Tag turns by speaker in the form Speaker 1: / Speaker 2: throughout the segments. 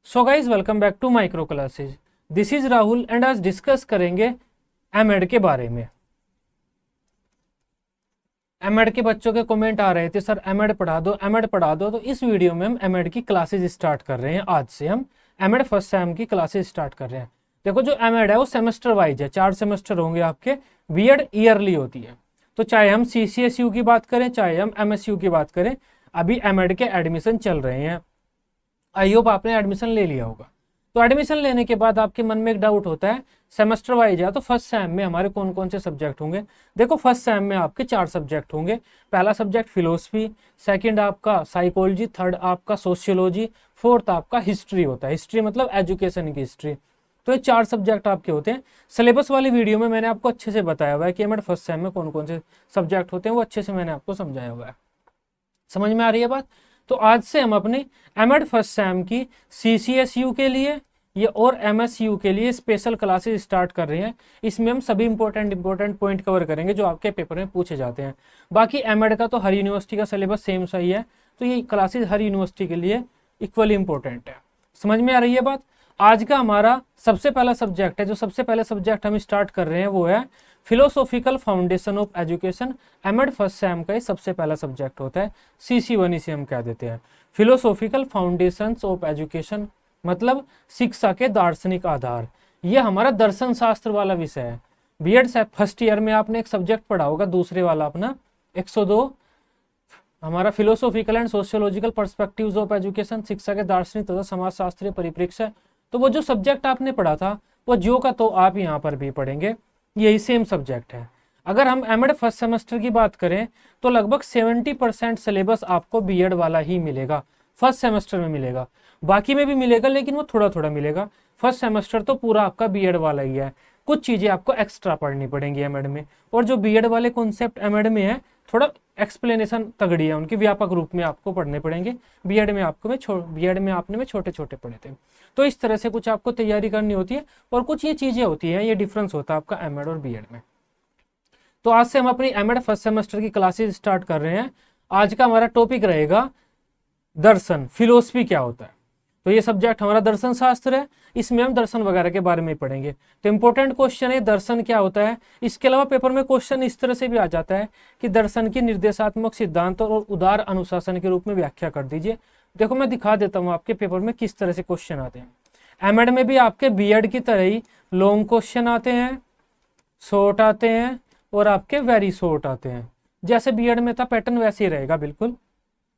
Speaker 1: So guys welcome back to micro classes. This is Rahul and आज discuss करेंगे MEd के बारे में। एमएड के बच्चों के कमेंट आ रहे थे, सर एमएड पढ़ा दो, एमएड पढ़ा दो। तो इस वीडियो में हम एमएड की क्लासेज स्टार्ट कर रहे हैं। आज से हम एमएड फर्स्ट सेम की क्लासेज स्टार्ट कर रहे हैं। देखो जो एमएड है वो सेमेस्टर वाइज है, 4 सेमेस्टर होंगे आपके। बीएड ईयरली होती है। तो चाहे हम सीसीएसयू की बात करें, चाहे हम एमएसयू की बात करें, अभी एमएड के एडमिशन चल रहे हैं। आई होप आपने एडमिशन ले लिया होगा। तो एडमिशन लेने के बाद आपके मन में एक डाउट होता है, सेमेस्टर वाइज है तो फर्स्ट सेम में हमारे कौन कौन से सब्जेक्ट होंगे। देखो फर्स्ट सेम में आपके 4 सब्जेक्ट होंगे। पहला सब्जेक्ट फिलोसफी, सेकंड आपका साइकोलॉजी, थर्ड आपका सोशियोलॉजी, फोर्थ आपका हिस्ट्री होता है। हिस्ट्री मतलब एजुकेशन की हिस्ट्री। तो ये 4 सब्जेक्ट आपके होते हैं। सिलेबस वाली वीडियो में मैंने आपको अच्छे से बताया हुआ है कि हमारे फर्स्ट सेम में कौन कौन से सब्जेक्ट होते हैं, वो अच्छे से मैंने आपको समझाया हुआ है। समझ में आ रही है बात। तो आज से हम अपने एमएड फर्स्ट सेम की सीसीएसयू के लिए ये और एमएसयू के लिए स्पेशल क्लासेस स्टार्ट कर रहे हैं। इसमें हम सभी इंपॉर्टेंट पॉइंट कवर करेंगे जो आपके पेपर में पूछे जाते हैं। बाकी एमएड का तो हर यूनिवर्सिटी का सिलेबस सेम सही है, तो ये क्लासेस हर यूनिवर्सिटी के लिए इक्वली इंपॉर्टेंट है। समझ में आ रही है बात। आज का हमारा सबसे पहला सब्जेक्ट है, जो सबसे पहला सब्जेक्ट हम स्टार्ट कर रहे हैं वो है philosophical foundation of education. MEd first sem का सबसे पहला सब्जेक्ट होता है। CC1 इसे हम कह देते हैं, फिलोसॉफिकल फाउंडेशंस ऑफ एजुकेशन, मतलब शिक्षा के दार्शनिक आधार। यह हमारा दर्शन शास्त्र वाला विषय है। बीएड फर्स्ट ईयर में आपने एक सब्जेक्ट पढ़ा होगा, दूसरे वाला अपना 102, हमारा philosophical and sociological perspectives of education, शिक्षा के दार्शनिक तथा समाजशास्त्रीय परिप्रेक्ष्य। तो वो जो सब्जेक्ट आपने पढ़ा था वो जो का तो आप यहाँ पर भी पढ़ेंगे, यही सेम सब्जेक्ट है। अगर हम एमएड फर्स्ट सेमेस्टर की बात करें तो लगभग 70% सिलेबस आपको बीएड वाला ही मिलेगा, फर्स्ट सेमेस्टर में मिलेगा। बाकी में भी मिलेगा लेकिन वो थोड़ा थोड़ा मिलेगा। फर्स्ट सेमेस्टर तो पूरा आपका बीएड वाला ही है। कुछ चीजें आपको एक्स्ट्रा पढ़नी पड़ेंगी एमएड में, और जो बीएड वाले कॉन्सेप्ट एमएड में है थोड़ा एक्सप्लेनेशन तगड़ी है उनकी, व्यापक रूप में आपको पढ़ने पड़ेंगे। बीएड में आपने में छोटे छोटे पढ़े थे। तो इस तरह से कुछ आपको तैयारी करनी होती है, और कुछ ये चीजें होती हैं, ये डिफरेंस होता है आपका एमएड और बीएड में। तो आज से हम अपनी एमएड फर्स्ट सेमेस्टर की क्लासेस स्टार्ट कर रहे हैं। आज का हमारा टॉपिक रहेगा दर्शन, फिलोसफी क्या होता है। तो ये सब्जेक्ट हमारा दर्शन शास्त्र है, इसमें हम दर्शन वगैरह के बारे में पढ़ेंगे। तो इंपॉर्टेंट क्वेश्चन है दर्शन क्या होता है। इसके अलावा पेपर में क्वेश्चन इस तरह से भी आ जाता है कि दर्शन की निर्देशात्मक सिद्धांत और उदार अनुशासन के रूप में व्याख्या कर दीजिए। देखो मैं दिखा देता हूँ आपके पेपर में किस तरह से क्वेश्चन आते हैं। एमएड में भी आपके बीएड की तरह ही लॉन्ग क्वेश्चन आते हैं, शॉर्ट आते हैं, और आपके वेरी शॉर्ट आते हैं। जैसे बीएड में था पैटर्न वैसे ही रहेगा, बिल्कुल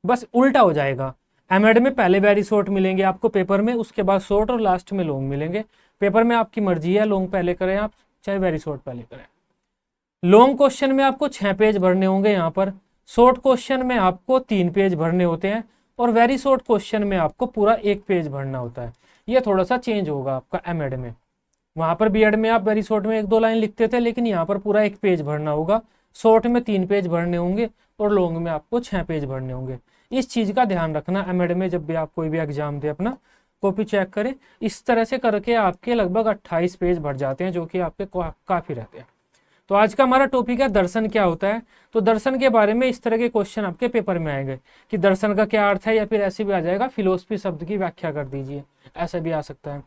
Speaker 1: बस उल्टा हो जाएगा। एमएड में पहले वेरी शॉर्ट मिलेंगे आपको पेपर में, उसके बाद शॉर्ट और लास्ट में लॉन्ग मिलेंगे। पेपर में आपकी मर्जी है, लॉन्ग पहले करें आप चाहे वेरी शॉर्ट पहले करें। लॉन्ग क्वेश्चन में आपको 6 पेज भरने होंगे यहाँ पर, शॉर्ट क्वेश्चन में आपको 3 पेज भरने होते हैं, और वेरी शॉर्ट क्वेश्चन में आपको पूरा 1 पेज भरना होता है। ये थोड़ा सा चेंज होगा आपका एमएड में। वहां पर बीएड में आप वेरी शॉर्ट में 1-2 लाइन लिखते थे, लेकिन यहाँ पर पूरा 1 पेज भरना होगा। शॉर्ट में 3 पेज भरने होंगे, और लॉन्ग में आपको 6 पेज भरने होंगे। इस चीज का ध्यान रखना एमएड में, जब भी आप कोई भी एग्जाम दे अपना कॉपी चेक करें। इस तरह से करके आपके लगभग 28 पेज भर जाते हैं, जो कि आपके काफी रहते हैं। तो आज का हमारा टॉपिक है दर्शन क्या होता है। तो दर्शन के बारे में इस तरह के क्वेश्चन आपके पेपर में आएंगे कि दर्शन का क्या अर्थ है, या फिर ऐसे भी आ जाएगा फिलोसफी शब्द की व्याख्या कर दीजिए, ऐसा भी आ सकता है।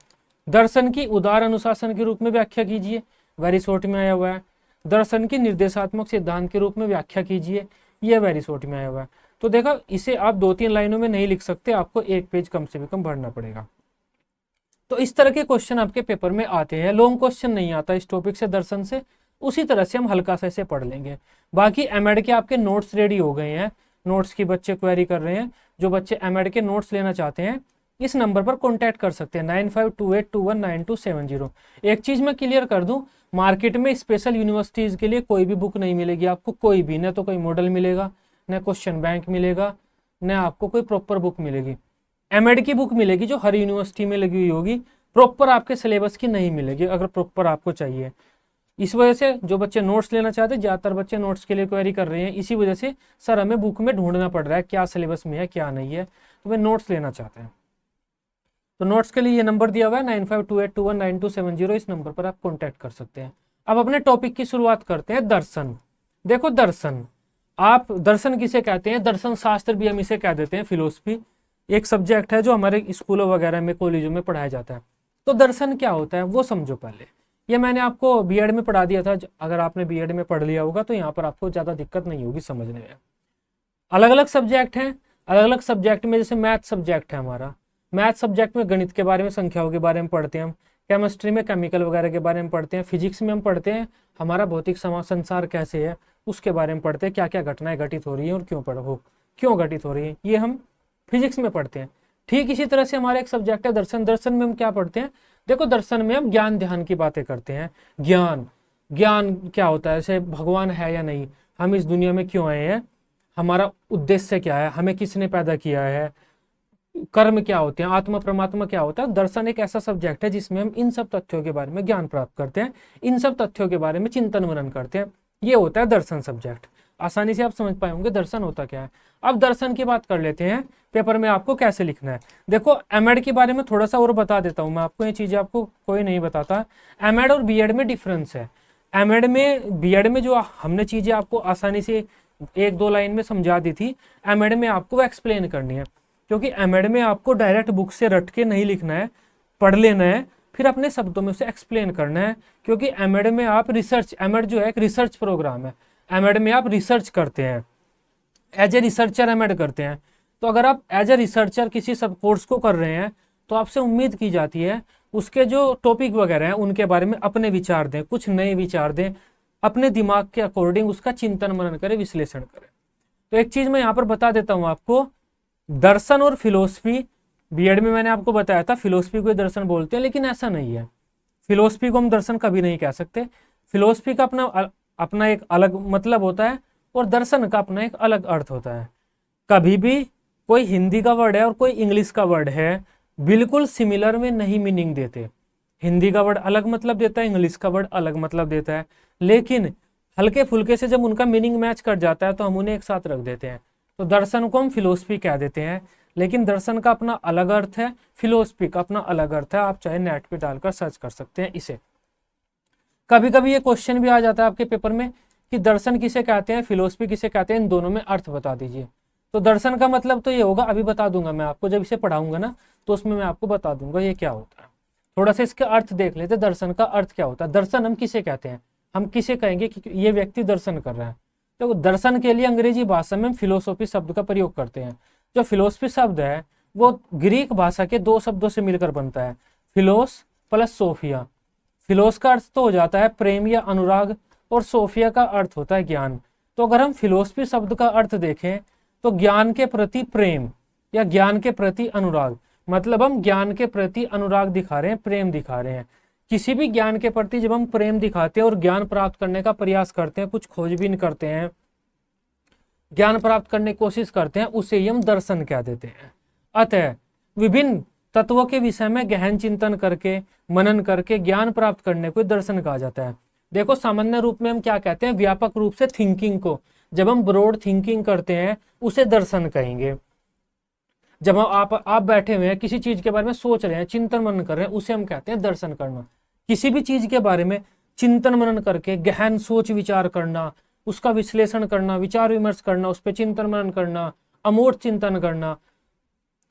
Speaker 1: दर्शन की उदार अनुशासन के रूप में व्याख्या कीजिए, वेरी शॉर्ट में आया हुआ है। दर्शन की निर्देशात्मक सिद्धांत के रूप में व्याख्या कीजिए, यह वेरी शॉर्ट में आया हुआ है। तो देखा, इसे आप 2-3 लाइनों में नहीं लिख सकते, आपको 1 पेज कम से कम भरना पड़ेगा। तो इस तरह के क्वेश्चन आपके पेपर में आते हैं। लॉन्ग क्वेश्चन नहीं आता इस टॉपिक से, दर्शन से। उसी तरह से हम हल्का सा इसे पढ़ लेंगे। बाकी एमएड के आपके नोट्स रेडी हो गए हैं, नोट्स की बच्चे क्वेरी कर रहे हैं। जो बच्चे एमएड के नोट्स लेना चाहते हैं इस नंबर पर कॉन्टैक्ट कर सकते हैं, 9528219270। एक चीज मैं क्लियर कर दूं, मार्केट में स्पेशल यूनिवर्सिटीज के लिए कोई भी बुक नहीं मिलेगी आपको, कोई भी, न तो कोई मॉडल मिलेगा, न क्वेश्चन बैंक मिलेगा, न आपको कोई प्रॉपर बुक मिलेगी। एमएड की बुक मिलेगी जो हर यूनिवर्सिटी में लगी हुई होगी, प्रॉपर आपके सिलेबस की नहीं मिलेगी अगर प्रॉपर आपको चाहिए। इस वजह से जो बच्चे नोट्स लेना चाहते हैं, ज्यादातर बच्चे नोट्स के लिए क्वेरी कर रहे हैं। इसी वजह से सर हमें बुक में ढूंढना पड़ रहा है क्या सिलेबस में है क्या नहीं है, तो वे नोट्स लेना चाहते हैं। तो नोट्स के लिए ये नंबर दिया हुआ है 9528219270, इस नंबर पर आप कॉन्टैक्ट कर सकते हैं। अब अपने टॉपिक की शुरुआत करते हैं, दर्शन। देखो दर्शन, आप दर्शन किसे कहते हैं, दर्शन शास्त्र भी हम इसे कह देते हैं, फिलोसफी। एक सब्जेक्ट है जो हमारे स्कूलों वगैरह में, कॉलेजों में पढ़ाया जाता है। तो दर्शन क्या होता है वो समझो पहले। ये मैंने आपको बीएड में पढ़ा दिया था, अगर आपने बीएड में पढ़ लिया होगा तो यहाँ पर आपको ज़्यादा दिक्कत नहीं होगी समझने में। अलग अलग सब्जेक्ट हैं, अलग अलग सब्जेक्ट में जैसे मैथ सब्जेक्ट है हमारा, मैथ सब्जेक्ट में गणित के बारे में, संख्याओं के बारे में पढ़ते हैं हम। केमिस्ट्री में केमिकल वगैरह के बारे में पढ़ते हैं। फिजिक्स में हम पढ़ते हैं हमारा भौतिक समाज संसार कैसे है उसके बारे में पढ़ते हैं, क्या क्या घटनाएं घटित हो रही है और क्यों घटित हो रही है, ये हम फिजिक्स में पढ़ते हैं। ठीक इसी तरह से हमारा एक सब्जेक्ट है दर्शन। दर्शन में हम क्या पढ़ते हैं, देखो दर्शन में हम ज्ञान ध्यान की बातें करते हैं। ज्ञान ज्ञान क्या होता है, जैसे भगवान है या नहीं, हम इस दुनिया में क्यों आए हैं, हमारा उद्देश्य क्या है, हमें किसने पैदा किया है, कर्म क्या होते हैं, आत्मा परमात्मा क्या होता है। दर्शन एक ऐसा सब्जेक्ट है जिसमें हम इन सब तथ्यों के बारे में ज्ञान प्राप्त करते हैं, इन सब तथ्यों के बारे में चिंतन मनन करते हैं। ये होता है दर्शन सब्जेक्ट। आसानी से आप समझ पाए होंगे दर्शन होता क्या है। अब दर्शन की बात कर लेते हैं, पेपर में आपको कैसे लिखना है। देखो एमएड के बारे में थोड़ा सा और बता देता हूँ मैं आपको, ये चीजें आपको कोई नहीं बताता। एमएड और बीएड में डिफरेंस है। एमएड में, बीएड में जो हमने चीजें आपको आसानी से एक दो लाइन में समझा दी थी, एमएड में आपको एक्सप्लेन करनी है। क्योंकि एमएड में आपको डायरेक्ट बुक से रट के नहीं लिखना है, पढ़ लेना है, फिर अपने शब्दों में उसे एक्सप्लेन करना है। क्योंकि एमएड में आप रिसर्च, एमएड जो है एक रिसर्च प्रोग्राम है, एमएड में आप रिसर्च करते हैं, एज ए रिसर्चर एमएड करते हैं। तो अगर आप एज ए रिसर्चर किसी सब कोर्स को कर रहे हैं तो आपसे उम्मीद की जाती है उसके जो टॉपिक वगैरह हैं उनके बारे में अपने विचार दें, कुछ नए विचार दें, अपने दिमाग के अकॉर्डिंग उसका चिंतन मनन करें, विश्लेषण करें। तो एक चीज मैं यहाँ पर बता देता हूँ आपको, दर्शन और फिलोसफी, बीएड में मैंने आपको बताया था फिलोसफी को दर्शन बोलते हैं, लेकिन ऐसा नहीं है। फिलोसफी को हम दर्शन कभी नहीं कह सकते। फिलोसफी का अपना एक अलग मतलब होता है और दर्शन का अपना एक अलग अर्थ होता है। कभी भी कोई हिंदी का वर्ड है और कोई इंग्लिश का वर्ड है, बिल्कुल सिमिलर में नहीं मीनिंग देते। हिंदी का वर्ड अलग मतलब देता है, इंग्लिश का वर्ड अलग मतलब देता है, लेकिन हल्के फुल्के से जब उनका मीनिंग मैच कर जाता है तो हम उन्हें एक साथ रख देते हैं। तो दर्शन को हम फिलोसफी कह देते हैं, लेकिन दर्शन का अपना अलग अर्थ है, फिलोसफी का अपना अलग अर्थ है। आप चाहे नेट पे डालकर सर्च कर सकते हैं इसे। कभी कभी ये क्वेश्चन भी आ जाता है आपके पेपर में कि दर्शन किसे कहते हैं, फिलोसफी किसे कहते हैं, इन दोनों में अर्थ बता दीजिए। तो दर्शन का मतलब तो ये होगा, अभी बता दूंगा मैं आपको, जब इसे पढ़ाऊंगा ना तो उसमें मैं आपको बता दूंगा ये क्या होता है। थोड़ा सा इसके अर्थ देख लेते, दर्शन का अर्थ क्या होता है। दर्शन हम किसे कहते हैं, हम किसे कहेंगे कि ये व्यक्ति दर्शन कर रहा है। तो दर्शन के लिए अंग्रेजी भाषा में फिलोसॉफी शब्द का प्रयोग करते हैं। जो फिलोसफी शब्द है वो ग्रीक भाषा के दो शब्दों से मिलकर बनता है, फिलोस प्लस सोफिया। फिलोस का अर्थ तो हो जाता है प्रेम या अनुराग, और सोफिया का अर्थ होता है ज्ञान। तो अगर हम फिलोसफी शब्द का अर्थ देखें तो ज्ञान के प्रति प्रेम या ज्ञान के प्रति अनुराग, मतलब हम ज्ञान के प्रति अनुराग दिखा रहे हैं, प्रेम दिखा रहे हैं। किसी भी ज्ञान के प्रति जब हम प्रेम दिखाते हैं और ज्ञान प्राप्त करने का प्रयास करते हैं, कुछ खोजबीन करते हैं, ज्ञान प्राप्त करने की कोशिश करते हैं, उसे ही हम दर्शन कह देते हैं। अतः विभिन्न तत्वों के विषय में गहन चिंतन करके, मनन करके ज्ञान प्राप्त करने को दर्शन कहा जाता है। देखो सामान्य रूप में हम क्या कहते हैं, व्यापक रूप से थिंकिंग को, जब हम ब्रॉड थिंकिंग करते हैं उसे दर्शन कहेंगे। जब आप बैठे हुए हैं किसी चीज के बारे में सोच रहे हैं, चिंतन मनन कर रहे हैं, उसे हम कहते हैं दर्शन करना। किसी भी चीज के बारे में चिंतन मनन करके गहन सोच विचार करना, उसका विश्लेषण करना, विचार विमर्श करना, उस पर चिंतन मनन करना, अमूर्त चिंतन करना,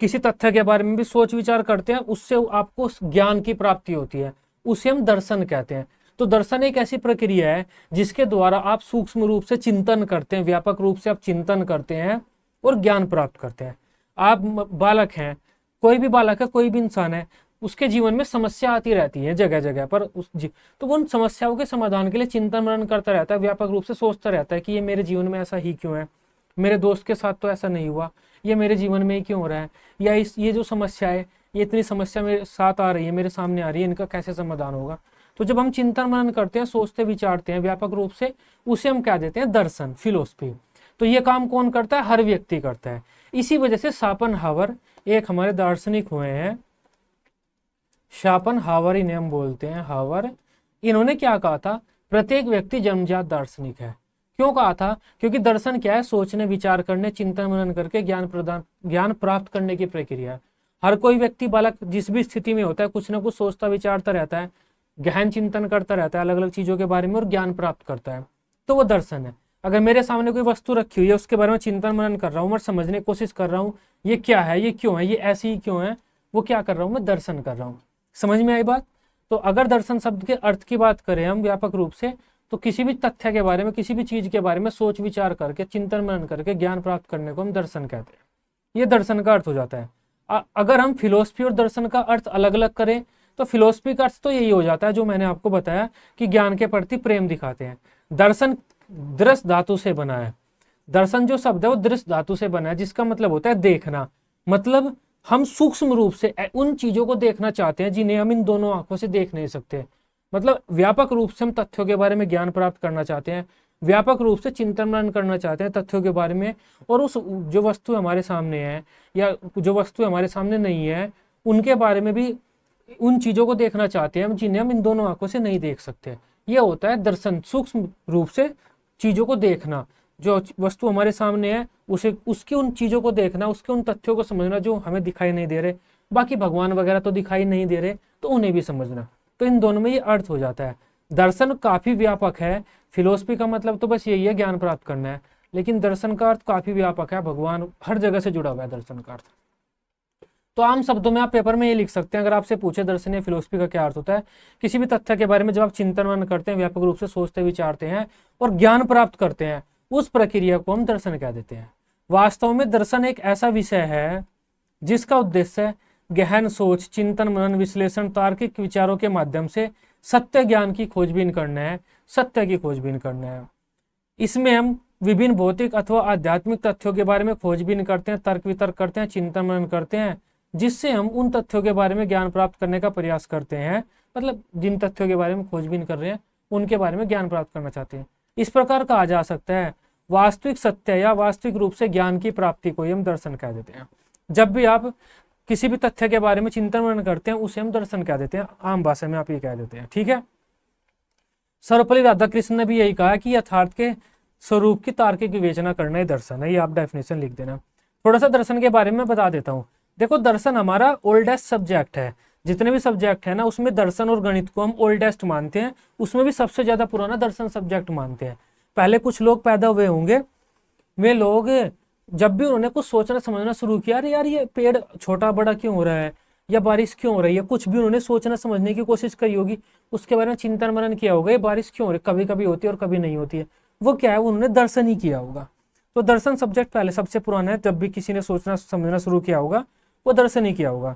Speaker 1: किसी तथ्य के बारे में भी सोच विचार करते हैं, उससे आपको ज्ञान की प्राप्ति होती है, उसे हम दर्शन कहते हैं। तो दर्शन एक ऐसी प्रक्रिया है जिसके द्वारा आप सूक्ष्म रूप से चिंतन करते हैं, व्यापक रूप से आप चिंतन करते हैं और ज्ञान प्राप्त करते हैं। आप बालक हैं, कोई भी बालक है, कोई भी इंसान है, उसके जीवन में समस्या आती रहती है जगह जगह पर, तो वो उन समस्याओं के समाधान के लिए चिंतन मनन करता रहता है, व्यापक रूप से सोचता रहता है कि ये मेरे जीवन में ऐसा ही क्यों है, मेरे दोस्त के साथ तो ऐसा नहीं हुआ, ये मेरे जीवन में ही क्यों हो रहा है, या ये जो समस्या है, ये इतनी समस्या मेरे साथ आ रही है, मेरे सामने आ रही है, इनका कैसे समाधान होगा। तो जब हम चिंतन मनन करते हैं, सोचते विचारते हैं व्यापक रूप से, उसे हम क्या देते हैं, दर्शन, फिलोसफी। तो ये काम कौन करता है, हर व्यक्ति करता है। इसी वजह से शापनहावर एक हमारे दार्शनिक हुए हैं, शापनहावर इन्हें हम बोलते हैं, हावर। इन्होंने क्या कहा था, प्रत्येक व्यक्ति जन्मजात दार्शनिक है। क्यों कहा था, क्योंकि दर्शन क्या है, सोचने विचार करने, चिंतन मनन करके ज्ञान प्राप्त करने की प्रक्रिया। हर कोई व्यक्ति, बालक जिस भी स्थिति में होता है, कुछ ना कुछ सोचता विचारता रहता है, गहन चिंतन करता रहता है अलग अलग चीजों के बारे में और ज्ञान प्राप्त करता है, तो वो दर्शन है। अगर मेरे सामने कोई वस्तु रखी हुई है, उसके बारे में चिंतन मनन कर रहा हूँ, मैं समझने की कोशिश कर रहा हूँ ये क्या है, ये क्यों है, ये ऐसे ही क्यों है, वो क्या कर रहा हूँ मैं, दर्शन कर रहा हूँ। समझ में आई बात। तो अगर दर्शन शब्द के अर्थ की बात करें हम व्यापक रूप से, तो किसी भी तथ्य के बारे में, किसी भी चीज के बारे में सोच विचार करके, चिंतन मनन करके ज्ञान प्राप्त करने को हम दर्शन कहते हैं। ये दर्शन का अर्थ हो जाता है। अगर हम फिलोसफी और दर्शन का अर्थ अलग अलग करें, तो फिलोसफी का अर्थ तो यही हो जाता है जो मैंने आपको बताया कि ज्ञान के प्रति प्रेम दिखाते हैं। दर्शन दृश्य धातु से बना है। दर्शन जो शब्द है वो दृश्य धातु से बना है, जिसका मतलब होता है देखना। मतलब हम सूक्ष्म रूप से उन चीजों को देखना चाहते हैं जिन्हें हम इन दोनों आंखों से देख नहीं सकते। मतलब व्यापक रूप से हम तथ्यों के बारे में ज्ञान प्राप्त करना चाहते हैं, व्यापक रूप से चिंतन मनन करना चाहते हैं तथ्यों के बारे में, और उस जो वस्तु हमारे सामने है या जो वस्तु हमारे सामने नहीं है उनके बारे में भी, उन चीजों को देखना चाहते हैं जिन्हें हम इन दोनों आंखों से नहीं देख सकते। ये होता है दर्शन, सूक्ष्म रूप से चीजों को देखना। जो वस्तु हमारे सामने है उसे, उसकी उन चीजों को देखना, उसके उन तथ्यों को समझना जो हमें दिखाई नहीं दे रहे। बाकी भगवान वगैरह तो दिखाई नहीं दे रहे, तो उन्हें भी समझना। तो इन दोनों में ये अर्थ हो जाता है। दर्शन काफी व्यापक है। फिलोसफी का मतलब तो बस यही है, ज्ञान प्राप्त करना है, लेकिन दर्शन का अर्थ काफी व्यापक है। भगवान हर जगह से जुड़ा हुआ है दर्शन का अर्थ। तो आम शब्दों में आप पेपर में ये लिख सकते हैं, अगर आपसे पूछे दर्शन या फिलोसफी का क्या अर्थ होता है, किसी भी तथ्य के बारे में जब आप चिंतन मनन करते हैं, व्यापक रूप से सोचते विचारते हैं और ज्ञान प्राप्त करते हैं, उस प्रक्रिया को हम दर्शन कह देते हैं। वास्तव में दर्शन एक ऐसा विषय है जिसका उद्देश्य गहन सोच, चिंतन मनन, विश्लेषण, तार्किक विचारों के माध्यम से सत्य ज्ञान की खोजबीन करना है, सत्य की खोजबीन करना है। इसमें हम विभिन्न भौतिक अथवा आध्यात्मिक तथ्यों के बारे में खोजबीन करते हैं, तर्क वितर्क करते हैं, चिंतन मनन करते हैं, जिससे हम उन तथ्यों के बारे में ज्ञान प्राप्त करने का प्रयास करते हैं। मतलब जिन तथ्यों के बारे में खोजबीन कर रहे हैं उनके बारे में ज्ञान प्राप्त करना चाहते हैं। इस प्रकार कहा जा सकता है वास्तविक सत्य या वास्तविक रूप से ज्ञान की प्राप्ति को हम दर्शन कह देते हैं। जब भी आप किसी भी तथ्य के बारे में चिंतन मनन करते हैं उसे हम दर्शन कह देते हैं। आम भाषा में आप ये कह देते हैं, ठीक है। सर्वपल्ली राधाकृष्ण ने भी यही कहा कि यथार्थ के स्वरूप की तार्किक विवेचना करना ही दर्शन है। ये आप डेफिनेशन लिख देना। थोड़ा सा दर्शन के बारे में बता देता हूँ। देखो, दर्शन हमारा ओल्डेस्ट सब्जेक्ट है। जितने भी सब्जेक्ट है ना, उसमें दर्शन और गणित को हम ओल्डेस्ट मानते हैं। उसमें भी सबसे ज्यादा पुराना दर्शन सब्जेक्ट मानते हैं। पहले कुछ लोग पैदा हुए होंगे, वे लोग जब भी उन्होंने कुछ सोचना समझना शुरू किया, अरे यार ये पेड़ छोटा बड़ा क्यों हो रहा है, या बारिश क्यों हो रही है, कुछ भी उन्होंने सोचना समझने की कोशिश करी होगी, उसके बारे में चिंतन मनन किया होगा, ये बारिश क्यों हो रही है, कभी कभी होती है और कभी नहीं होती है, वो क्या है, उन्होंने दर्शन ही किया होगा। तो दर्शन सब्जेक्ट पहले सबसे पुराना है। जब भी किसी ने सोचना समझना शुरू किया होगा वो दर्शन ही किया होगा।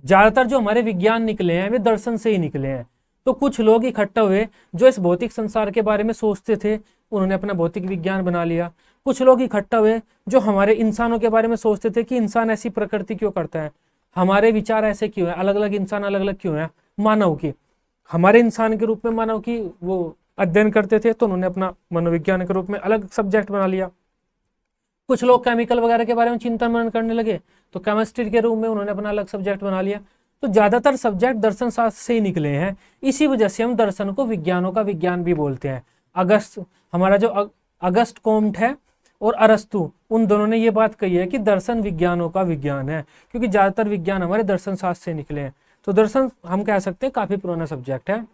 Speaker 1: ज्यादातर जो हमारे विज्ञान निकले हैं वे दर्शन से ही निकले हैं। तो कुछ लोग इकट्ठा हुए जो इस भौतिक संसार के बारे में सोचते थे, उन्होंने अपना भौतिक विज्ञान बना लिया। कुछ लोग इकट्ठा हुए जो हमारे इंसानों के बारे में सोचते थे कि इंसान ऐसी प्रकृति क्यों करता है, हमारे विचार ऐसे क्यों है, अलग अलग इंसान अलग अलग क्यों है, मानव की, हमारे इंसान के रूप में मानव की वो अध्ययन करते थे, तो उन्होंने अपना मनोविज्ञान के रूप में अलग सब्जेक्ट बना लिया। कुछ लोग केमिकल वगैरह के बारे में चिंतन मनन करने लगे, तो केमिस्ट्री के रूप में उन्होंने अपना अलग सब्जेक्ट बना लिया। तो ज्यादातर सब्जेक्ट दर्शन शास्त्र से ही निकले हैं। इसी वजह से हम दर्शन को विज्ञानों का विज्ञान भी बोलते हैं। हमारा जो अगस्त कोम्ट है और अरस्तु, उन दोनों ने ये बात कही है कि दर्शन विज्ञानों का विज्ञान है, क्योंकि ज्यादातर विज्ञान हमारे दर्शन शास्त्र से निकले हैं। तो दर्शन हम कह सकते हैं काफी पुराना सब्जेक्ट है,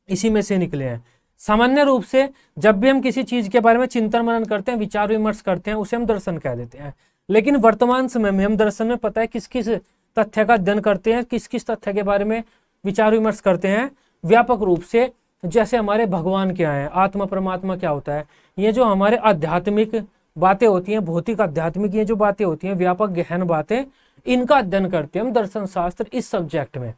Speaker 1: इसी में से निकले हैं। सामान्य रूप से जब भी हम किसी चीज के बारे में चिंतन मनन करते हैं, विचार विमर्श करते हैं, उसे हम दर्शन कह देते हैं। लेकिन वर्तमान समय में हम दर्शन में पता है किस किस तथ्य का अध्ययन करते हैं, किस किस तथ्य के बारे में विचार विमर्श करते हैं व्यापक रूप से। जैसे हमारे भगवान क्या है, आत्मा परमात्मा क्या होता है, ये जो हमारे आध्यात्मिक बातें होती हैं, भौतिक आध्यात्मिक ये जो बातें होती हैं, व्यापक गहन बातें, इनका अध्ययन करते हैं हम दर्शन शास्त्र इस सब्जेक्ट में।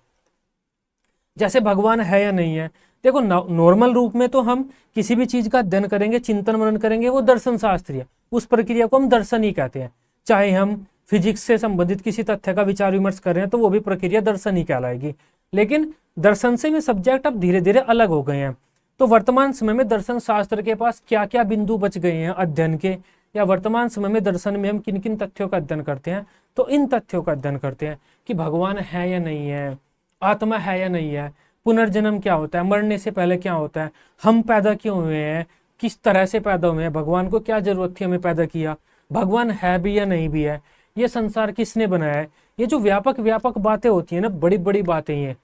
Speaker 1: जैसे भगवान है या नहीं है, देखो नॉर्मल रूप में तो हम किसी भी चीज का अध्ययन करेंगे, चिंतन मनन करेंगे, वो दर्शन शास्त्र है, उस प्रक्रिया को हम दर्शन ही कहते हैं। चाहे हम फिजिक्स से संबंधित किसी तथ्य का विचार विमर्श कर रहे हैं तो वो भी प्रक्रिया दर्शन ही कहलाएगी। लेकिन दर्शन से भी सब्जेक्ट अब धीरे धीरे अलग हो गए हैं। तो वर्तमान समय में दर्शन शास्त्र के पास क्या क्या बिंदु बच गए हैं अध्ययन के, या वर्तमान समय में दर्शन में हम किन किन तथ्यों का अध्ययन करते हैं, तो इन तथ्यों का अध्ययन करते हैं कि भगवान है या नहीं है, आत्मा है या नहीं है, पुनर्जन्म क्या होता है, मरने से पहले क्या होता है, हम पैदा क्यों हुए हैं, किस तरह से पैदा हुए हैं, भगवान को क्या जरूरत थी हमें पैदा किया, भगवान है भी या नहीं भी है, ये संसार किसने बनाया है। ये जो व्यापक व्यापक बातें होती है ना, बड़ी बड़ी बातें, ये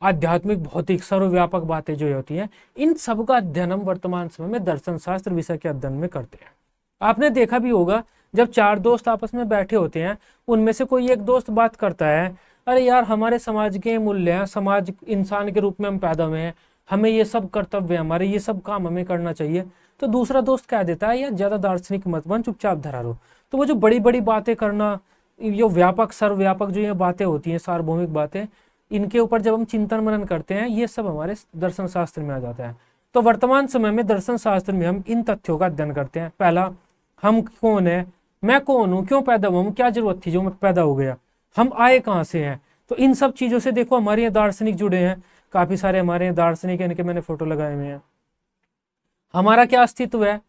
Speaker 1: आध्यात्मिक भौतिक सर्वव्यापक बातें जो होती हैं, इन सब का अध्ययन हम वर्तमान समय में दर्शन शास्त्र विषय के अध्ययन में करते हैं। आपने देखा भी होगा, जब चार दोस्त आपस में बैठे होते हैं, उनमें से कोई एक दोस्त बात करता है, अरे यार हमारे समाज के मूल्य हैं, समाज इंसान के रूप में हम पैदा हुए हैं, हमें ये सब कर्तव्य है, हमारे ये सब काम हमें करना चाहिए। तो दूसरा दोस्त कह देता है यार ज्यादा दार्शनिक मत बन, चुपचाप धरा रहो। तो वो जो बड़ी बड़ी बातें करना, ये व्यापक सर्वव्यापक जो ये बातें होती हैं, सार्वभौमिक बातें, इनके ऊपर जब हम चिंतन मनन करते हैं, ये सब हमारे दर्शन शास्त्र में आ जाता है। तो वर्तमान समय में दर्शन शास्त्र में हम इन तथ्यों का अध्ययन करते हैं। पहला, हम कौन है, मैं कौन हूं, क्यों पैदा हुआ हूं, क्या जरूरत थी जो मैं पैदा हो गया, हम आए कहाँ से हैं। तो इन सब चीजों से देखो हमारे यहाँ दार्शनिक जुड़े हैं, काफी सारे हमारे यहाँ दार्शनिक हैं, इनके मैंने फोटो लगाए हुए हैं। हमारा क्या अस्तित्व है,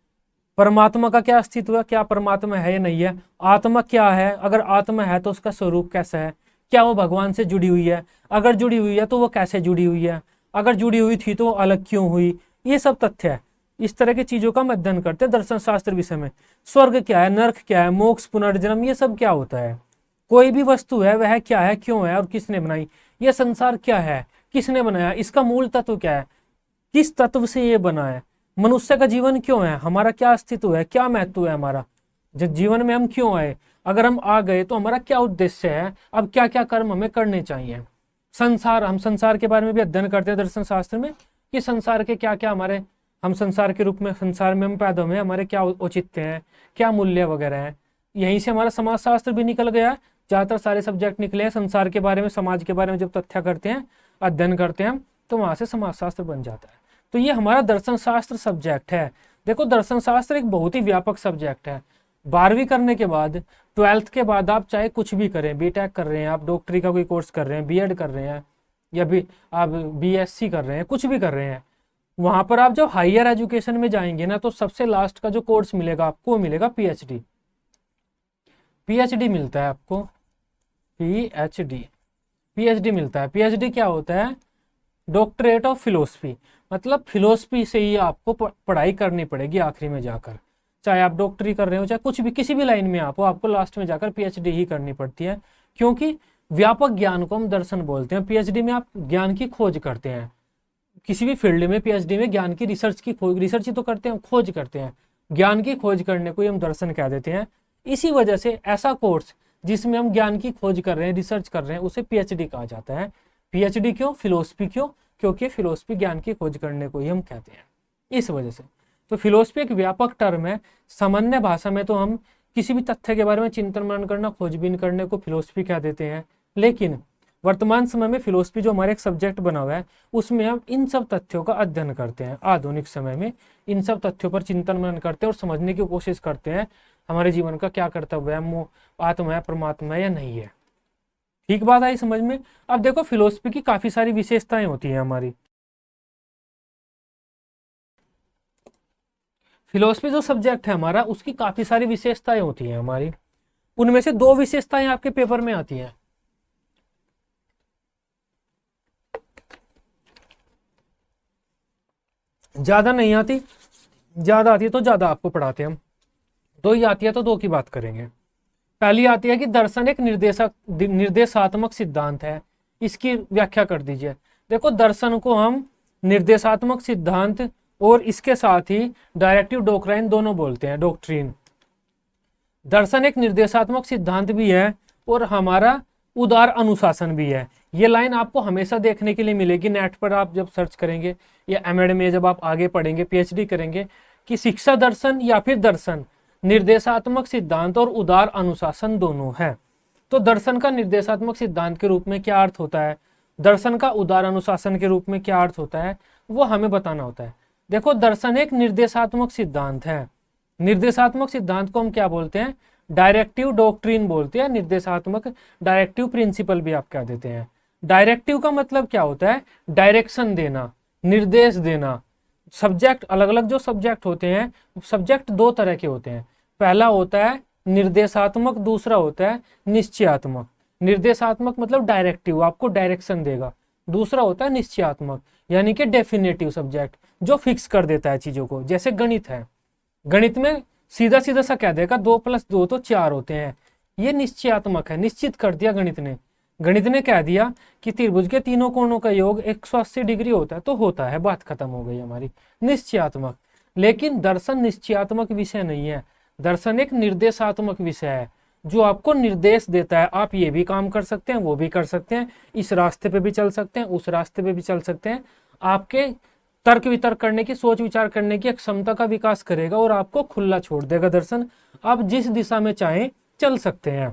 Speaker 1: परमात्मा का क्या अस्तित्व है, क्या परमात्मा है या नहीं है, आत्मा क्या है, अगर आत्मा है तो उसका स्वरूप कैसा है, क्या वो भगवान से जुड़ी हुई है, अगर जुड़ी हुई है तो वो कैसे जुड़ी हुई है, अगर जुड़ी हुई थी तो वो अलग क्यों हुई, ये सब तथ्य है। इस तरह की चीजों का हम अध्ययन करते हैं दर्शन शास्त्र विषय में। स्वर्ग क्या है, नर्क क्या है, मोक्ष, पुनर्जन्म, ये सब क्या होता है, कोई भी वस्तु है वह क्या है, क्यों है और किसने बनाई, यह संसार क्या है, किसने बनाया, इसका मूल तत्व क्या है, किस तत्व से ये बना है, मनुष्य का जीवन क्यों है, हमारा क्या अस्तित्व है, क्या महत्व है हमारा, जब जीवन में हम क्यों आए, अगर हम आ गए तो हमारा क्या उद्देश्य है, अब क्या क्या कर्म हमें करने चाहिए। संसार, हम संसार के बारे में भी अध्ययन करते हैं दर्शन शास्त्र में, कि संसार के क्या क्या हमारे, हम संसार के रूप में, संसार में हम पैदा हुए, हमारे क्या औचित्य हैं, क्या मूल्य वगैरह है। यहीं से हमारा समाज शास्त्र भी निकल गया, ज्यादातर सारे सब्जेक्ट निकले हैं संसार के बारे में, समाज के बारे में जब तथ्य करते हैं, अध्ययन करते हैं, तो वहां से समाज शास्त्र बन जाता है। तो ये हमारा दर्शन शास्त्र सब्जेक्ट है। देखो दर्शन शास्त्र एक बहुत ही व्यापक सब्जेक्ट है। 12वीं करने के बाद, 12th के बाद आप चाहे कुछ भी करें, बीटेक कर रहे हैं आप, डॉक्टरी का कोई कोर्स कर रहे हैं, बीएड कर रहे हैं, या भी आप बीएससी कर रहे हैं, कुछ भी कर रहे हैं, वहां पर आप जब हायर एजुकेशन में जाएंगे ना, तो सबसे लास्ट का जो कोर्स मिलेगा आपको, वो मिलेगा पीएचडी। पीएचडी मिलता है आपको, पीएचडी मिलता है। पीएचडी क्या होता है, डॉक्टरेट ऑफ फिलोसफी, मतलब फिलोसफी से ही आपको पढ़ाई करनी पड़ेगी आखिरी में जाकर, चाहे आप डॉक्टरी कर रहे हो, चाहे कुछ भी, किसी भी लाइन में आप हो, आपको लास्ट में जाकर पीएचडी ही करनी पड़ती है। क्योंकि व्यापक ज्ञान को हम दर्शन बोलते हैं। पीएचडी में आप ज्ञान की खोज करते हैं, किसी भी फील्ड में पीएचडी में ज्ञान की रिसर्च की खोज, रिसर्च ही तो करते हैं, खोज करते हैं, ज्ञान की खोज करने को ही हम दर्शन कह देते हैं। इसी वजह से ऐसा कोर्स जिसमें हम ज्ञान की खोज कर रहे हैं, रिसर्च कर रहे हैं, उसे पीएचडी कहा जाता है। पीएचडी क्यों, फिलोसफी क्यों, क्योंकि फिलोसफी ज्ञान की खोज करने को ही हम कहते हैं, इस वजह से। तो फिलोसफी एक व्यापक टर्म है। सामान्य भाषा में तो हम किसी भी तथ्य के बारे में चिंतन मनन करना, खोजबीन करने को फिलोसफी कह देते हैं। लेकिन वर्तमान समय में फिलोसफी जो हमारे एक सब्जेक्ट बना हुआ है, उसमें हम इन सब तथ्यों का अध्ययन करते हैं। आधुनिक समय में इन सब तथ्यों पर चिंतन मनन करते हैं और समझने की कोशिश करते हैं हमारे जीवन का क्या कर्तव्य है, आत्मा है, परमात्मा है या नहीं है। ठीक बात आई समझ में। अब देखो फिलोसफी की काफी सारी विशेषताएं होती हैं हमारी। फिलोसफी जो सब्जेक्ट है हमारा, उसकी काफी सारी विशेषताएं होती हैं हमारी। उनमें से 2 विशेषताएं आपके पेपर में आती हैं। ज्यादा नहीं आती, ज्यादा आती है तो ज्यादा आपको पढ़ाते हैं हम। 2 ही आती है तो 2 की बात करेंगे। पहली आती है कि दर्शन एक निर्देशात्मक सिद्धांत है। इसकी व्याख्या कर दीजिए। देखो दर्शन को हम निर्देशात्मक सिद्धांत और इसके साथ ही डायरेक्टिव डोक्ट्रिन दोनों बोलते हैं, डॉक्ट्रिन। दर्शन एक निर्देशात्मक सिद्धांत भी है और हमारा उदार अनुशासन भी है। ये लाइन आपको हमेशा देखने के लिए मिलेगी नेट पर, आप जब सर्च करेंगे या एमएड में जब आप आगे पढ़ेंगे, पीएचडी करेंगे, कि शिक्षा दर्शन या फिर दर्शन निर्देशात्मक सिद्धांत और उदार अनुशासन दोनों है। तो दर्शन का निर्देशात्मक सिद्धांत के रूप में क्या अर्थ होता है, दर्शन का उदार अनुशासन के रूप में क्या अर्थ होता है, वो हमें बताना होता है। देखो दर्शन एक निर्देशात्मक सिद्धांत है। निर्देशात्मक सिद्धांत को हम क्या बोलते हैं, डायरेक्टिव डॉक्ट्रिन बोलते हैं। निर्देशात्मक, डायरेक्टिव प्रिंसिपल भी आप कह देते हैं। डायरेक्टिव का मतलब क्या होता है, डायरेक्शन देना, निर्देश देना। सब्जेक्ट, अलग अलग जो सब्जेक्ट होते हैं, सब्जेक्ट 2 तरह के होते हैं। पहला होता है निर्देशात्मक, दूसरा होता है निश्चयात्मक। निर्देशात्मक मतलब डायरेक्टिव, आपको डायरेक्शन देगा। दूसरा होता है निश्चयात्मक, यानी कि डेफिनेटिव सब्जेक्ट, जो फिक्स कर देता है चीजों को। जैसे गणित है, गणित में सीधा सीधा सा कह देगा 2 + 2 तो 4 होते हैं, ये निश्चयात्मक है, निश्चित कर दिया गणित ने। गणित ने कह दिया कि त्रिभुज के तीनों कोणों का योग 180 डिग्री होता है, तो होता है, बात खत्म हो गई हमारी, निश्चयात्मक। लेकिन दर्शन निश्चयात्मक विषय नहीं है। दर्शन एक निर्देशात्मक विषय है जो आपको निर्देश देता है, आप ये भी काम कर सकते हैं, वो भी कर सकते हैं, इस रास्ते पे भी चल सकते हैं, उस रास्ते पे भी चल सकते हैं। आपके तर्क वितर्क करने की, सोच विचार करने की एक क्षमता का विकास करेगा और आपको खुला छोड़ देगा दर्शन। आप जिस दिशा में चाहें चल सकते हैं।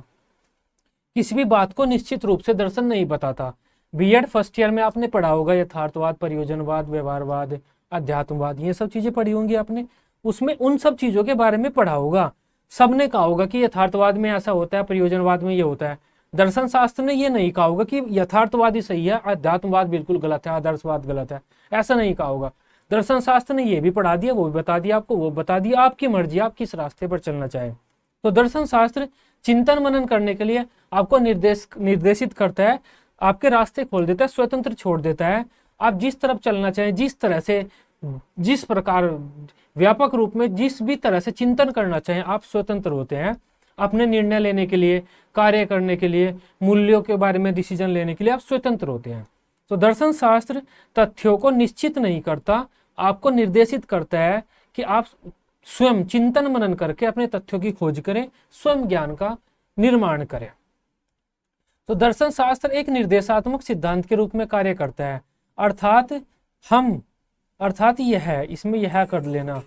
Speaker 1: किसी भी बात को निश्चित रूप से दर्शन नहीं बताता। बीएड फर्स्ट ईयर में आपने पढ़ा होगा यथार्थवाद, प्रयोजनवाद, व्यवहारवाद, अध्यात्मवाद, ये सब चीजें पढ़ी होंगी आपने। उसमें उन सब चीजों के बारे में पढ़ा होगा। सबने कहा होगा कि यथार्थवाद में ऐसा होता है, प्रयोजनवाद में ये होता है। दर्शन शास्त्र ने ये नहीं कहा होगा कि यथार्थवाद ही सही है, अध्यात्मवाद बिल्कुल गलत है, आदर्शवाद गलत है, ऐसा नहीं कहा होगा। दर्शन शास्त्र ने ये भी पढ़ा दिया, वो भी बता दिया आपको, वो बता दिया, आपकी मर्जी, आप किस रास्ते पर चलना चाहे। तो दर्शन शास्त्र चिंतन मनन करने के लिए आपको निर्देशित करता है, आपके रास्ते खोल देता है, स्वतंत्र छोड़ देता है। आप जिस तरफ चलना चाहें, जिस तरह से, जिस प्रकार व्यापक रूप में जिस भी तरह से चिंतन करना चाहें, आप स्वतंत्र होते हैं। अपने निर्णय लेने के लिए, कार्य करने के लिए, मूल्यों के बारे में डिसीजन लेने के लिए आप स्वतंत्र होते हैं। तो दर्शन शास्त्र तथ्यों को निश्चित नहीं करता, आपको निर्देशित करता है कि आप स्वयं चिंतन मनन करके अपने तथ्यों की खोज करें, स्वयं ज्ञान का निर्माण करें। तो दर्शन शास्त्र एक निर्देशात्मक सिद्धांत के रूप में कार्य करता है। अर्थात यह, इसमें यह कर लेना,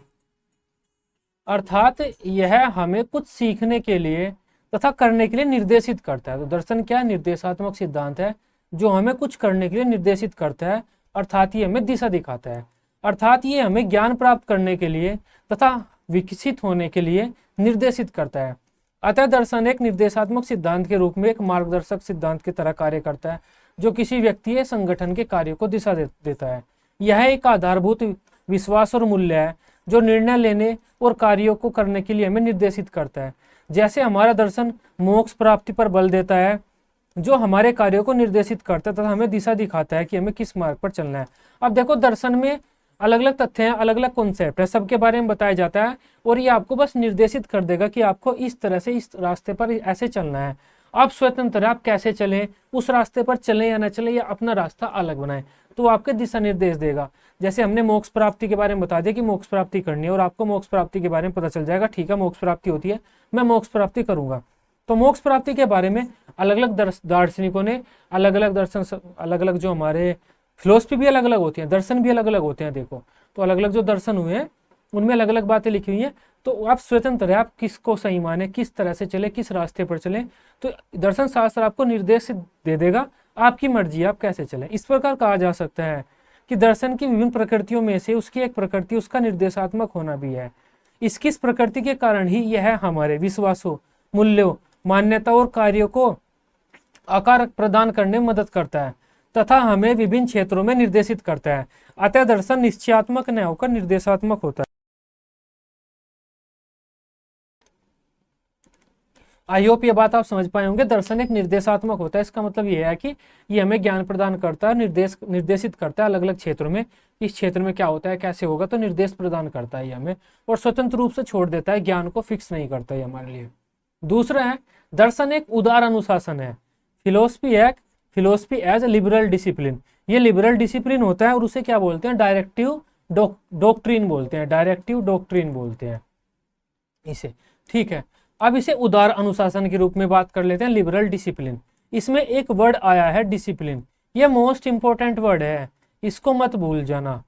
Speaker 1: अर्थात यह हमें कुछ सीखने के लिए तथा करने के लिए निर्देशित करता है। तो दर्शन क्या है? निर्देशात्मक सिद्धांत है जो हमें कुछ करने के लिए निर्देशित करता है, अर्थात ये हमें दिशा दिखाता है, अर्थात ये हमें ज्ञान प्राप्त करने के लिए तथा विकसित होने के लिए निर्देशित करता है। अतः दर्शन एक निर्देशात्मक सिद्धांत के रूप में एक मार्गदर्शक सिद्धांत की तरह कार्य करता है जो किसी व्यक्ति या संगठन के कार्य को दिशा देता है। यह एक आधारभूत विश्वास और मूल्य है जो निर्णय लेने और कार्यों को करने के लिए हमें निर्देशित करता है। जैसे हमारा दर्शन मोक्ष प्राप्ति पर बल देता है, जो हमारे कार्यों को निर्देशित करता है तथा हमें दिशा दिखाता है कि हमें किस मार्ग पर चलना है। अब देखो, दर्शन में अलग अलग तथ्य हैं, अलग अलग कॉन्सेप्ट है, सबके बारे में बताया जाता है और ये आपको बस निर्देशित कर देगा कि आपको इस तरह से इस रास्ते पर ऐसे चलना है। आप स्वतंत्र हैं, आप कैसे चलें, उस रास्ते पर चलें या न चलें, या अपना रास्ता अलग बनाएं, तो आपके दिशा निर्देश देगा। जैसे हमने मोक्ष प्राप्ति के बारे में बता दिया कि मोक्ष प्राप्ति करनी है और आपको मोक्ष प्राप्ति के बारे में पता चल जाएगा, ठीक है मोक्ष प्राप्ति होती है, मैं मोक्ष प्राप्ति करूंगा। तो मोक्ष प्राप्ति के बारे में अलग अलग दार्शनिकों ने अलग अलग दर्शन, अलग अलग जो हमारे फिलोसफी भी अलग अलग होती है, दर्शन भी अलग अलग होते हैं। देखो, तो अलग अलग जो दर्शन हुए हैं उनमें अलग अलग बातें लिखी हुई हैं। तो आप स्वतंत्र है, आप किसको सही माने, किस तरह से चले, किस रास्ते पर चले। तो दर्शन शास्त्र आपको निर्देश दे देगा, आपकी मर्जी आप कैसे चले। इस प्रकार कहा जा सकता है कि दर्शन की विभिन्न प्रकृतियों में से उसकी एक प्रकृति उसका निर्देशात्मक होना भी है। इसकी इस प्रकृति के कारण ही यह हमारे विश्वासों, मूल्यों, मान्यता और कार्यों को आकार प्रदान करने में मदद करता है तथा हमें विभिन्न क्षेत्रों में निर्देशित करता है। अतः दर्शन निश्चयात्मक न होकर निर्देशात्मक होता है। आई होप ये बात आप समझ पाए होंगे। दर्शन एक निर्देशात्मक होता है, इसका मतलब ये है कि ये हमें ज्ञान प्रदान करता है, निर्देशित करता है अलग अलग क्षेत्रों में, इस क्षेत्र में क्या होता है, कैसे होगा, तो निर्देश प्रदान करता है ये हमें, और स्वतंत्र रूप से छोड़ देता है, ज्ञान को फिक्स नहीं करता है हमारे लिए। दूसरा है, दर्शन एक उदार अनुशासन है। Philosophy as a liberal discipline, ये लिबरल डिसिप्लिन होता है और उसे क्या बोलते हैं, डायरेक्टिव डॉक्ट्रिन बोलते हैं, डायरेक्टिव डॉक्ट्रिन बोलते हैं इसे, ठीक है। अब इसे उदार अनुशासन के रूप में बात कर लेते हैं, लिबरल डिसिप्लिन। इसमें एक वर्ड आया है डिसिप्लिन, ये मोस्ट इंपॉर्टेंट वर्ड है, इसको मत भूल जाना।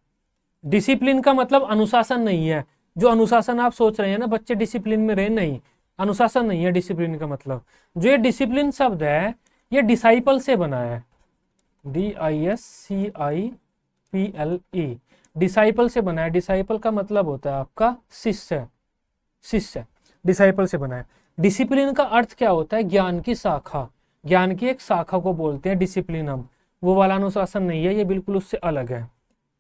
Speaker 1: डिसिप्लिन का मतलब अनुशासन नहीं है, जो अनुशासन आप सोच रहे हैं ना बच्चे डिसिप्लिन में रहे, नहीं, अनुशासन नहीं है डिसिप्लिन का मतलब। जो ये डिसिप्लिन शब्द है ये डिसाइपल से बना है, DISCIPLE, डिसाइपल से बना है। डिसाइपल का मतलब होता है आपका शिष्य, शिष्य डिसाइपल से बना है। डिसिप्लिन का अर्थ क्या होता है, ज्ञान की शाखा, ज्ञान की एक शाखा को बोलते हैं डिसिप्लिन। हम वो वाला अनुशासन नहीं है, ये बिल्कुल उससे अलग है।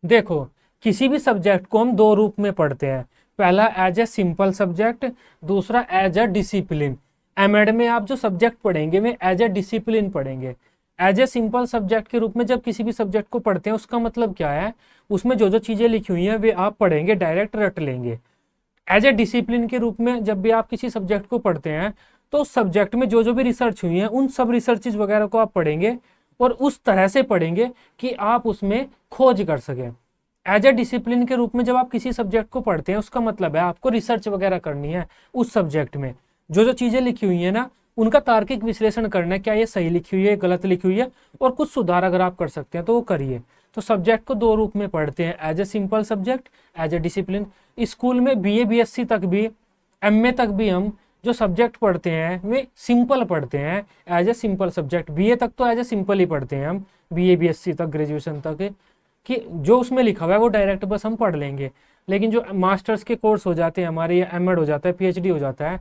Speaker 1: देखो, किसी भी सब्जेक्ट को हम दो रूप में पढ़ते हैं, पहला एज ए सिंपल सब्जेक्ट, दूसरा एज ए डिसिप्लिन। एमएड में आप जो सब्जेक्ट पढ़ेंगे वे एज ए डिसिप्लिन पढ़ेंगे। एज ए सिंपल सब्जेक्ट के रूप में जब किसी भी सब्जेक्ट को पढ़ते हैं उसका मतलब क्या है, उसमें जो जो चीजें लिखी हुई हैं वे आप पढ़ेंगे, डायरेक्ट रट लेंगे। एज ए डिसिप्लिन के रूप में जब भी आप किसी सब्जेक्ट को पढ़ते हैं तो उस सब्जेक्ट में जो जो भी रिसर्च हुई है उन सब रिसर्चेज वगैरह को आप पढ़ेंगे और उस तरह से पढ़ेंगे कि आप उसमें खोज कर सकें। एज ए डिसिप्लिन के रूप में जब आप किसी सब्जेक्ट को पढ़ते हैं, उसका मतलब है आपको रिसर्च वगैरह करनी है उस सब्जेक्ट में। जो जो चीजें लिखी हुई है ना, उनका तार्किक विश्लेषण करना है, क्या ये सही लिखी हुई है, गलत लिखी हुई है, और कुछ सुधार अगर आप कर सकते हैं तो वो करिए। तो सब्जेक्ट को दो रूप में पढ़ते हैं, as a simple subject, as a discipline. School में बीए बीएससी तक भी, एमए तक भी हम जो सब्जेक्ट पढ़ते हैं वे सिंपल पढ़ते हैं, as a simple subject. BA तक तो एज ए सिंपल ही पढ़ते हैं हम, बीए बीएससी तक, ग्रेजुएशन तक, कि जो उसमें लिखा हुआ है वो डायरेक्ट बस हम पढ़ लेंगे। लेकिन जो मास्टर्स के कोर्स हो जाते हैं हमारे, या एमएड हो जाता है, पीएचडी हो जाता है,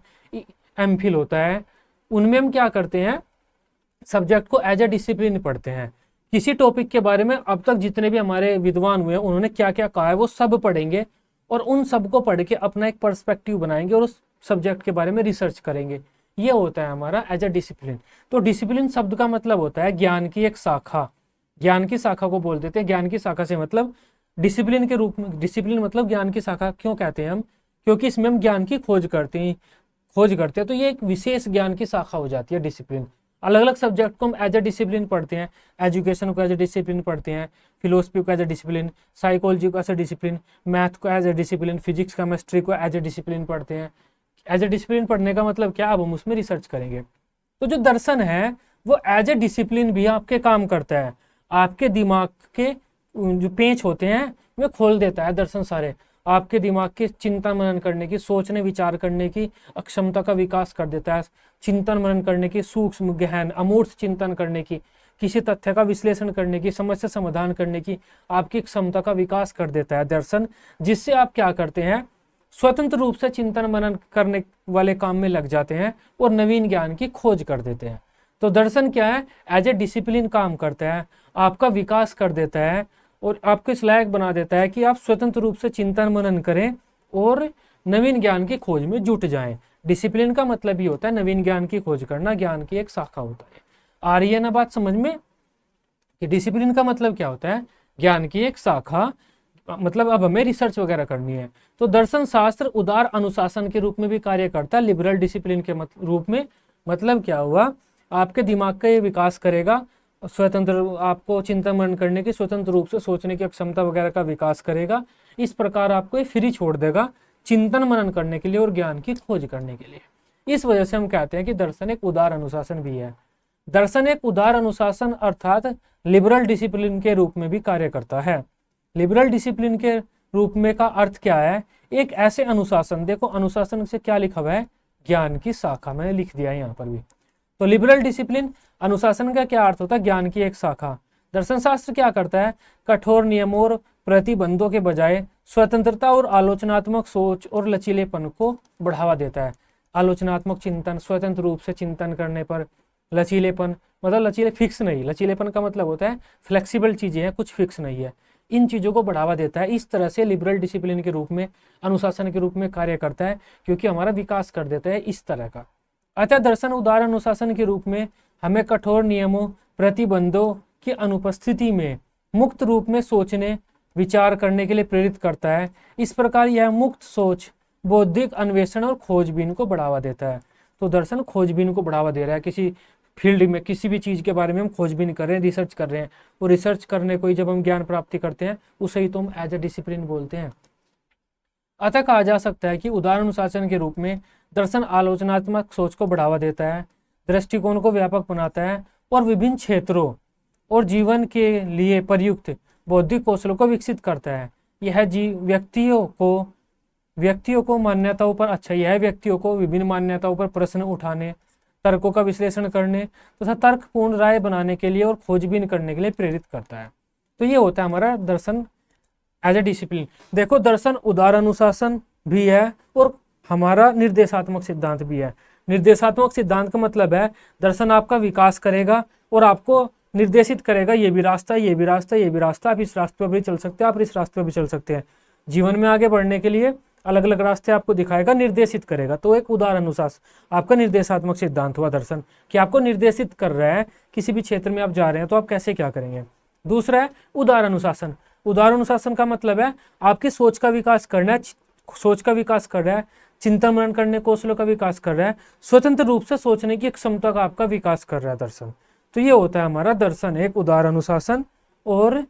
Speaker 1: एमफिल होता है, उनमें हम क्या करते हैं, सब्जेक्ट को एज ए डिसिप्लिन पढ़ते हैं। किसी टॉपिक के बारे में अब तक जितने भी हमारे विद्वान हुए हैं उन्होंने क्या क्या कहा है वो सब पढ़ेंगे, और उन सब को पढ़ के अपना एक पर्सपेक्टिव बनाएंगे और उस सब्जेक्ट के बारे में रिसर्च करेंगे। ये होता है हमारा एज ए डिसिप्लिन। तो डिसिप्लिन शब्द का मतलब होता है ज्ञान की एक शाखा। ज्ञान की शाखा को बोल देते हैं। ज्ञान की शाखा से मतलब डिसिप्लिन के रूप में, डिसिप्लिन मतलब ज्ञान की शाखा क्यों कहते हैं हम, क्योंकि इसमें हम ज्ञान की खोज करते हैं, तो ये एक विशेष ज्ञान की शाखा हो जाती है डिसिप्लिन। अलग अलग सब्जेक्ट को हम एज ए डिसिप्लिन पढ़ते हैं। एजुकेशन को एज ए डिसिप्लिन पढ़ते हैं, फिलोसफी को एज ए डिसिप्लिन, साइकोलॉजी को एज ए डिसिप्लिन, मैथ को as a discipline, physics chemistry को एज ए डिसिप्लिन पढ़ते हैं। एज ए डिसिप्लिन पढ़ने का मतलब क्या, अब हम उसमें रिसर्च करेंगे। तो जो दर्शन है वो एज ए डिसिप्लिन भी आपके काम करता है। आपके दिमाग के जो पेंच होते हैं वे खोल देता है दर्शन सारे। आपके दिमाग के चिंतन मनन करने की, सोचने विचार करने की अक्षमता का विकास कर देता है। चिंतन मनन करने की, सूक्ष्म गहन अमूर्त चिंतन करने की, किसी तथ्य का विश्लेषण करने की, समस्या समाधान करने की आपकी क्षमता का विकास कर देता है दर्शन। जिससे आप क्या करते हैं, स्वतंत्र रूप से चिंतन मनन करने वाले काम में लग जाते हैं और नवीन ज्ञान की खोज कर देते हैं। तो दर्शन क्या है, एज ए डिसिप्लिन काम करता है, आपका विकास कर देता है और आपको इस लायक बना देता है कि आप स्वतंत्र रूप से चिंतन मनन करें और नवीन ज्ञान की खोज में जुट जाएं। डिसिप्लिन का मतलब ही होता है नवीन ज्ञान की खोज करना, ज्ञान की एक शाखा होता है। आ रही है ना बात समझ में, कि डिसिप्लिन का मतलब क्या होता है, ज्ञान की एक शाखा, मतलब अब हमें रिसर्च वगैरह करनी है। तो दर्शन शास्त्र उदार अनुशासन के रूप में भी कार्य करता है, लिबरल डिसिप्लिन के रूप में। मतलब क्या हुआ, आपके दिमाग का ये विकास करेगा, स्वतंत्र आपको चिंतन मनन करने की, स्वतंत्र रूप से सोचने की क्षमता वगैरह का विकास करेगा। इस प्रकार आपको ये फ्री छोड़ देगा चिंतन मनन करने के लिए और ज्ञान की खोज करने के लिए। इस वजह से हम कहते हैं कि दर्शन एक उदार अनुशासन भी है। दर्शन एक उदार अनुशासन अर्थात लिबरल डिसिप्लिन के रूप में भी कार्य करता है। लिबरल डिसिप्लिन के रूप में का अर्थ क्या है, एक ऐसे अनुशासन, देखो अनुशासन से क्या लिखा हुआ है, ज्ञान की शाखा, मैंने लिख दिया है यहाँ पर भी। तो लिबरल डिसिप्लिन अनुशासन का क्या अर्थ होता है, ज्ञान की एक शाखा। दर्शन शास्त्र क्या करता है, कठोर नियमों और प्रतिबंधों के बजाय स्वतंत्रता और आलोचनात्मक सोच और लचीलेपन को बढ़ावा देता है। आलोचनात्मक चिंतन, स्वतंत्र रूप से चिंतन करने पर, लचीलेपन मतलब लचीले फिक्स नहीं, लचीलेपन का मतलब होता है फ्लेक्सिबल चीजें हैं, कुछ फिक्स नहीं है, इन चीजों को बढ़ावा देता है। इस तरह से लिबरल डिसिप्लिन के रूप में, अनुशासन के रूप में कार्य करता है, क्योंकि हमारा विकास कर देता है इस तरह का। अतः दर्शन उदार अनुशासन के रूप में हमें कठोर नियमों, प्रतिबंधों की अनुपस्थिति में मुक्त रूप में सोचने विचार करने के लिए प्रेरित करता है। इस प्रकार यह मुक्त सोच बौद्धिक अन्वेषण और खोजबीन को बढ़ावा देता है। तो दर्शन खोजबीन को बढ़ावा दे रहा है। किसी फील्ड में, किसी भी चीज के बारे में हम खोजबीन कर रहे हैं, रिसर्च कर रहे हैं, और रिसर्च करने को ही जब हम ज्ञान प्राप्ति करते हैं उसे ही तो हम एज ए डिसिप्लिन बोलते हैं। अतः कहा जा सकता है कि उदार अनुशासन के रूप में दर्शन आलोचनात्मक सोच को बढ़ावा देता है, दृष्टिकोण को व्यापक बनाता है और विभिन्न क्षेत्रों और जीवन के लिए प्रयुक्त बौद्धिक कौशलों को विकसित करता है। यह व्यक्तियों को मान्यताओं पर यह व्यक्तियों को विभिन्न मान्यताओं पर प्रश्न उठाने, तर्कों का विश्लेषण करने तथा तर्कपूर्ण राय बनाने के लिए और खोजबीन करने के लिए प्रेरित करता है। तो ये होता है हमारा दर्शन एज ए डिसिप्लिन। देखो दर्शन उदार अनुशासन भी है और हमारा निर्देशात्मक सिद्धांत भी है। निर्देशात्मक सिद्धांत का मतलब है दर्शन आपका विकास करेगा और आपको निर्देशित करेगा, ये भी रास्ता, ये भी रास्ता, ये भी रास्ता, आप इस रास्ते पर भी चल सकते हैं, आप इस रास्ते पर भी चल सकते हैं। जीवन में आगे बढ़ने के लिए अलग अलग रास्ते आपको दिखाएगा, निर्देशित करेगा। तो एक उदार अनुशासन आपका निर्देशात्मक सिद्धांत हुआ दर्शन, कि आपको निर्देशित कर रहा है किसी भी क्षेत्र में आप जा रहे हैं तो आप कैसे क्या करेंगे। दूसरा है उदार अनुशासन। उदार अनुशासन का मतलब है आपकी सोच का विकास करना है, सोच का विकास कर रहा है, चिंतन मनन करने कौशलों का विकास कर रहा है, स्वतंत्र रूप से सोचने की क्षमता का आपका विकास कर रहा है दर्शन। तो ये होता है हमारा दर्शन, एक उदार अनुशासन और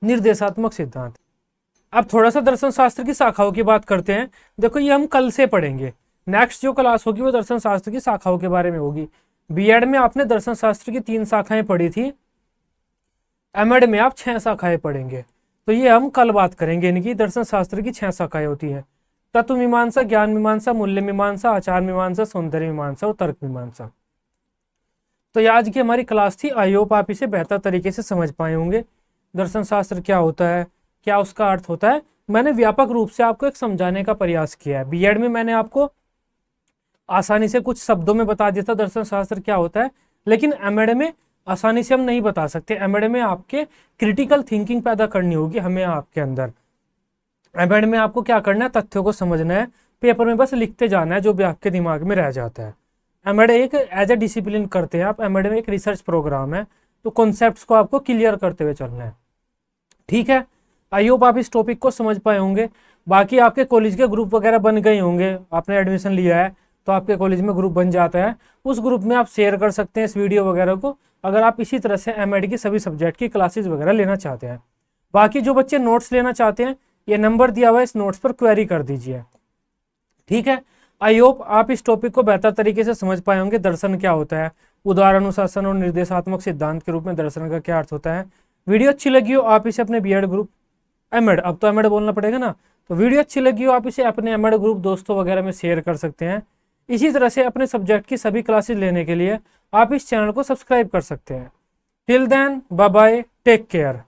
Speaker 1: निर्देशात्मक सिद्धांत। अब थोड़ा सा दर्शन शास्त्र की शाखाओं की बात करते हैं। देखो ये हम कल से पढ़ेंगे, नेक्स्ट जो क्लास होगी वो दर्शन शास्त्र की शाखाओं के बारे में होगी। बीएड में आपने दर्शन शास्त्र की 3 शाखाएं पढ़ी थी, एमएड में आप 6 शाखाएं पढ़ेंगे। तो ये हम कल बात करेंगे इनकी। दर्शन शास्त्र की 6 शाखाएं होती हैं, तत्व मीमांसा, ज्ञान मीमांसा, मूल्य मीमांसा, आचार मीमांसा, सौंदर्य मीमांसा और तर्क मीमांसा। तो ये आज की हमारी क्लास थी। आई होप आप इसे बेहतर तरीके से समझ पाए होंगे। दर्शन शास्त्र क्या होता है, क्या उसका अर्थ होता है, मैंने व्यापक रूप से आपको एक समझाने का प्रयास किया है। बीएड में मैंने आपको आसानी से कुछ शब्दों में बता दिया था दर्शन शास्त्र क्या होता है, लेकिन एमएड में आसानी से हम नहीं बता सकते। एमएड में आपके क्रिटिकल थिंकिंग पैदा करनी होगी हमें आपके अंदर। एमएड में आपको क्या करना है, तथ्यों को समझना है, पेपर में बस लिखते जाना है जो भी आपके दिमाग में रह जाता है। एमएड एक एज ए डिसिप्लिन करते हैं आप। एमएड में एक रिसर्च प्रोग्राम है, तो कॉन्सेप्ट्स को आपको क्लियर करते हुए चलना है। ठीक है, आई होप आप इस टॉपिक को समझ पाए होंगे। बाकी आपके कॉलेज के ग्रुप वगैरह बन गए होंगे, आपने एडमिशन लिया है तो आपके कॉलेज में ग्रुप बन जाता है, उस ग्रुप में आप शेयर कर सकते हैं इस वीडियो वगैरह को, अगर आप इसी तरह से एमएड की सभी सब्जेक्ट की क्लासेस वगैरह लेना चाहते हैं। बाकी जो बच्चे नोट्स लेना चाहते हैं, ये नंबर दिया हुआ है, इस नोट्स पर क्वेरी कर दीजिए। ठीक है, आई होप आप इस टॉपिक को बेहतर तरीके से समझ पाए होंगे। दर्शन क्या होता है, उदार, अनुशासन और निर्देशात्मक सिद्धांत के रूप में दर्शन का क्या अर्थ होता है। वीडियो अच्छी लगी हो आप इसे अपने बीएड ग्रुप, एमएड, अब तो एमएड बोलना पड़ेगा ना, तो वीडियो अच्छी लगी हो आप इसे अपने एमएड ग्रुप दोस्तों वगैरह में शेयर कर सकते हैं। इसी तरह से अपने सब्जेक्ट की सभी क्लासेस लेने के लिए आप इस चैनल को सब्सक्राइब कर सकते हैं। Till then, bye bye, take care.